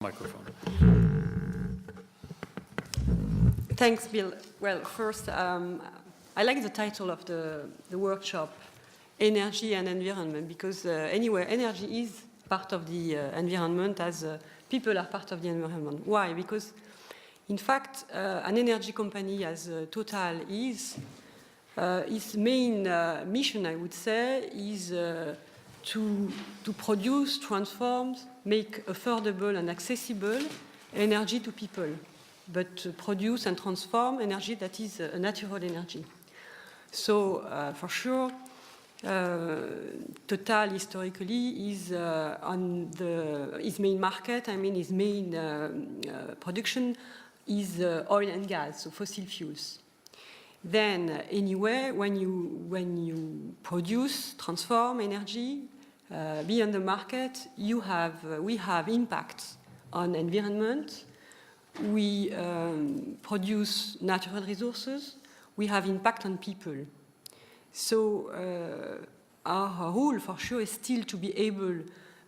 microphone. Thanks, Bill. Well, first, I like the title of the workshop, Energy and Environment, because anyway, energy is part of the environment as people are part of the environment. Why? Because, in fact, an energy company as Total is, its main mission, I would say, is to produce, transform, make affordable and accessible energy to people, but produce and transform energy that is a natural energy. So, for sure, Total historically is on its main market, its main production is oil and gas, so fossil fuels. Then, anyway, when you produce, transform energy beyond the market, we have impacts on environment. We produce natural resources. We have impact on people. So our role, for sure, is still to be able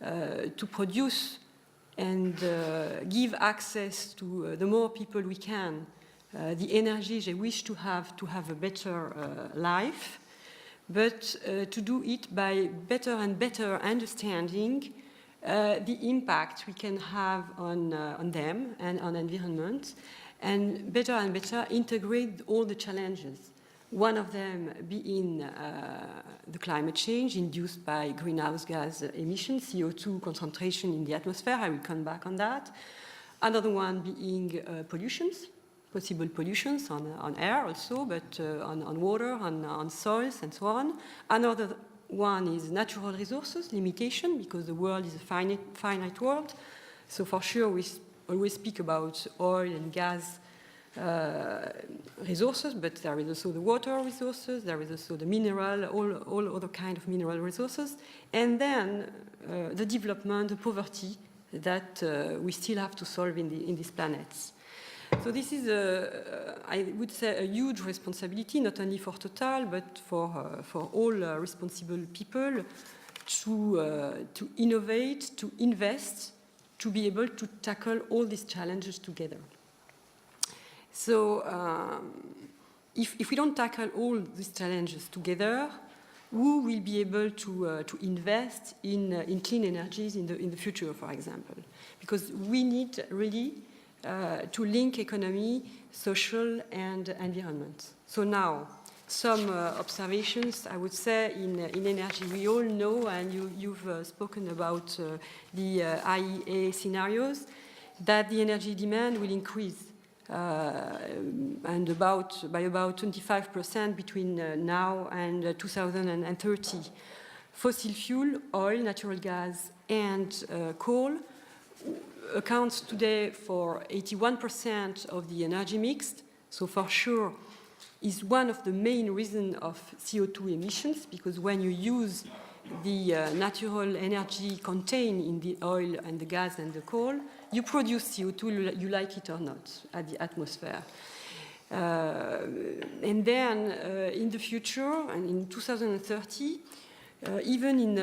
to produce and give access to the more people we can, the energy they wish to have a better life, but to do it by better and better understanding the impact we can have on them and on environment, and better integrate all the challenges. One of them being the climate change induced by greenhouse gas emissions, CO2 concentration in the atmosphere. I will come back on that. Another one being pollutions, possible pollutions on air also, but on water, on soils, and so on. Another one is natural resources limitation, because the world is a finite world. So for sure, we always speak about oil and gas resources, but there is also the water resources, there is also the mineral, all other kind of mineral resources, and then the development, the poverty that we still have to solve in these planets. So this is, I would say, a huge responsibility, not only for Total, but for all responsible people to innovate, to invest, to be able to tackle all these challenges together. So if we don't tackle all these challenges together, who will be able to invest in clean energies in the future, for example? Because we need really to link economy, social, and environment. So now, some observations, I would say, in energy. We all know, and you've spoken about the IEA scenarios, that the energy demand will increase and by about 25% between now and 2030. Fossil fuel, oil, natural gas, and coal accounts today for 81% of the energy mix. So for sure, is one of the main reasons of CO2 emissions, because when you use the natural energy contained in the oil and the gas and the coal, you produce CO2, you like it or not, at the atmosphere. And then in the future, and in 2030, even in,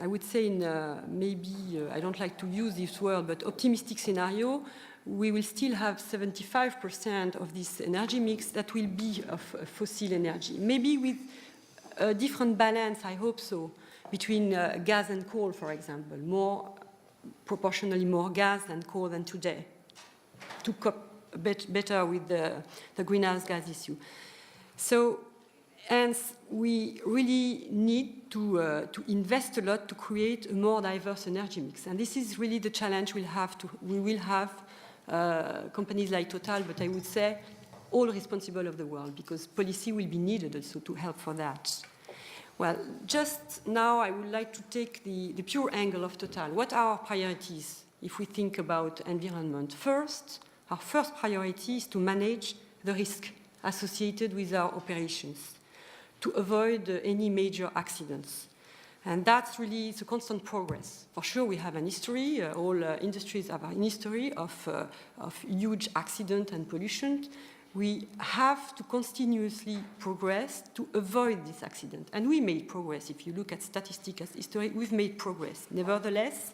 I would say in maybe, I don't like to use this word, but optimistic scenario, we will still have 75% of this energy mix that will be of fossil energy. Maybe with a different balance, I hope so, between gas and coal, for example, proportionally more gas than coal than today, to cope better with the greenhouse gas issue. So, hence, we really need to invest a lot to create a more diverse energy mix. And this is really the challenge we will have companies like Total, but I would say all responsible of the world, because policy will be needed also to help for that. Well, just now I would like to take the pure angle of Total. What are our priorities if we think about environment? First, our first priority is to manage the risk associated with our operations, to avoid any major accidents. And that's really the constant progress. For sure, we have an history, all industries have a history of huge accident and pollution. We have to continuously progress to avoid this accident. And we made progress. If you look at statistics as history, we've made progress. Nevertheless,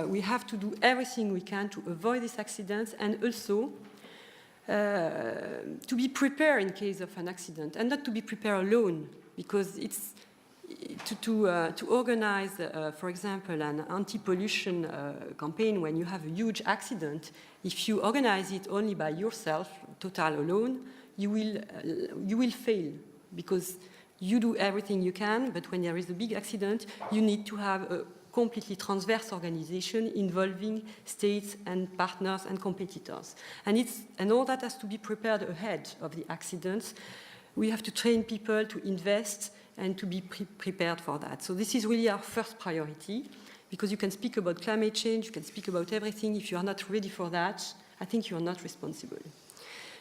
we have to do everything we can to avoid these accidents, and also to be prepared in case of an accident, and not to be prepared alone, because it's to organize, for example, an anti-pollution campaign when you have a huge accident. If you organize it only by yourself, total alone, you will fail, because you do everything you can, but when there is a big accident, you need to have a completely transverse organization involving states and partners and competitors. And all that has to be prepared ahead of the accidents. We have to train people to invest and to be prepared for that. So this is really our first priority, because you can speak about climate change, you can speak about everything. If you are not ready for that, I think you are not responsible.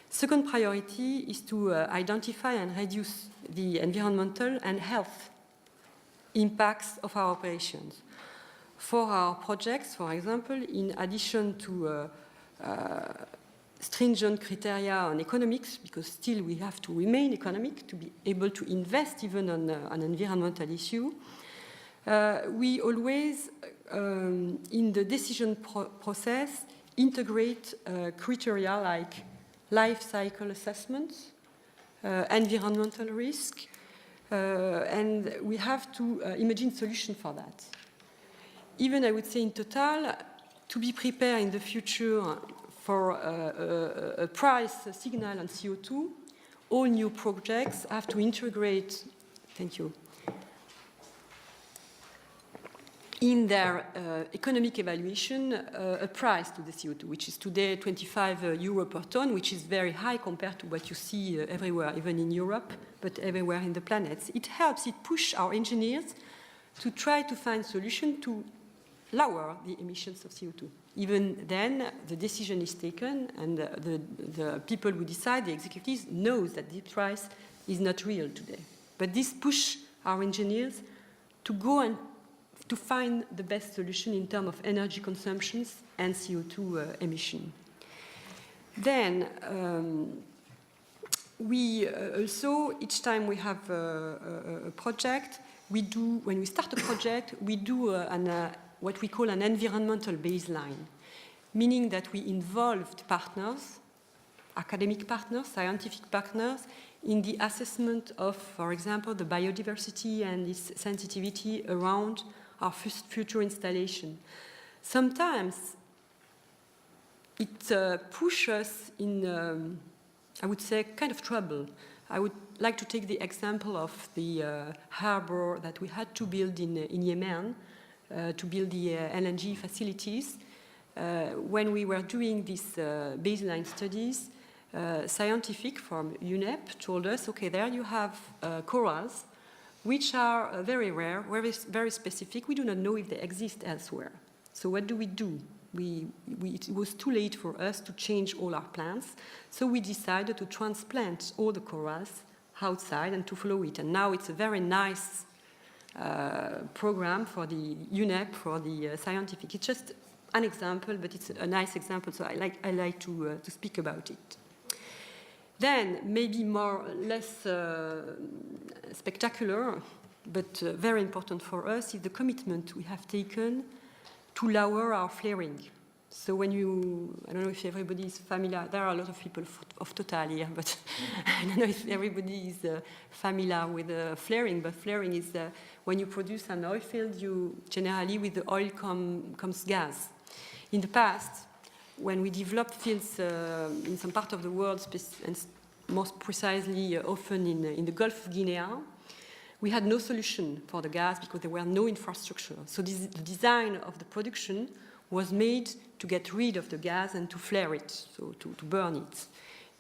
Second priority is to identify and reduce the environmental and health impacts of our operations. For our projects, for example, in addition to stringent criteria on economics, because still we have to remain economic to be able to invest even on an environmental issue, we always, in the decision process, integrate criteria like life cycle assessments, environmental risk, and we have to imagine solutions for that. Even, I would say, in total, to be prepared in the future for a price signal on CO2, all new projects have to integrate, thank you, in their economic evaluation a price to the CO2, which is today 25 euro per ton, which is very high compared to what you see everywhere, even in Europe, but everywhere in the planet. It helps, it pushes our engineers to try to find solutions to lower the emissions of CO2. Even then, the decision is taken, and the people who decide, the executives, knows that the price is not real today. But this pushes our engineers to go and to find the best solution in terms of energy consumptions and CO2 emission. Then, we also, each time we have a project, we do, when we start a project, we do what we call an environmental baseline, meaning that we involved partners, academic partners, scientific partners, in the assessment of, for example, the biodiversity and its sensitivity around our future installation. Sometimes it pushes us in, I would say, kind of trouble. I would like to take the example of the harbor that we had to build in Yemen, to build the LNG facilities. When we were doing these baseline studies, scientific from UNEP told us, okay, there you have corals, which are very rare, very specific. We do not know if they exist elsewhere. So what do? It was too late for us to change all our plans, so we decided to transplant all the corals outside and to follow it. And now it's a very nice program for the UNEP, for the scientific. It's just an example, but it's a nice example, so I like to speak about it. Then, maybe less spectacular, but very important for us, is the commitment we have taken to lower our flaring. So when I don't know if everybody is familiar, there are a lot of people of Total here, but I don't know if everybody is familiar with flaring, but flaring is when you produce an oil field, generally with the oil comes gas. In the past, when we developed fields in some part of the world, and most precisely often in the Gulf of Guinea, we had no solution for the gas because there were no infrastructure. So the design of the production was made to get rid of the gas and to flare it, so to burn it.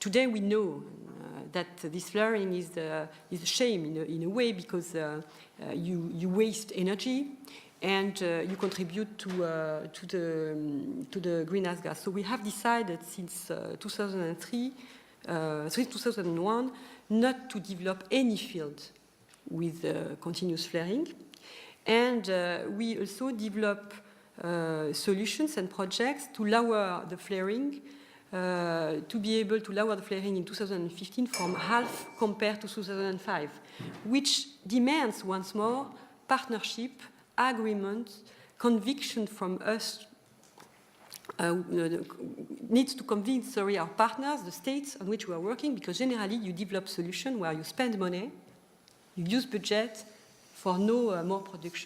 Today we know that this flaring is a shame in a way, because you waste energy and you contribute to the greenhouse gas. So we have decided since 2001 not to develop any field with continuous flaring, and we also develop solutions and projects to lower the flaring, to be able to lower the flaring in 2015 from half compared to 2005, which demands once more partnership, agreement conviction from us, needs to convince, our partners, the states on which we are working, because generally you develop solutions where you spend money, you use budget for no more production.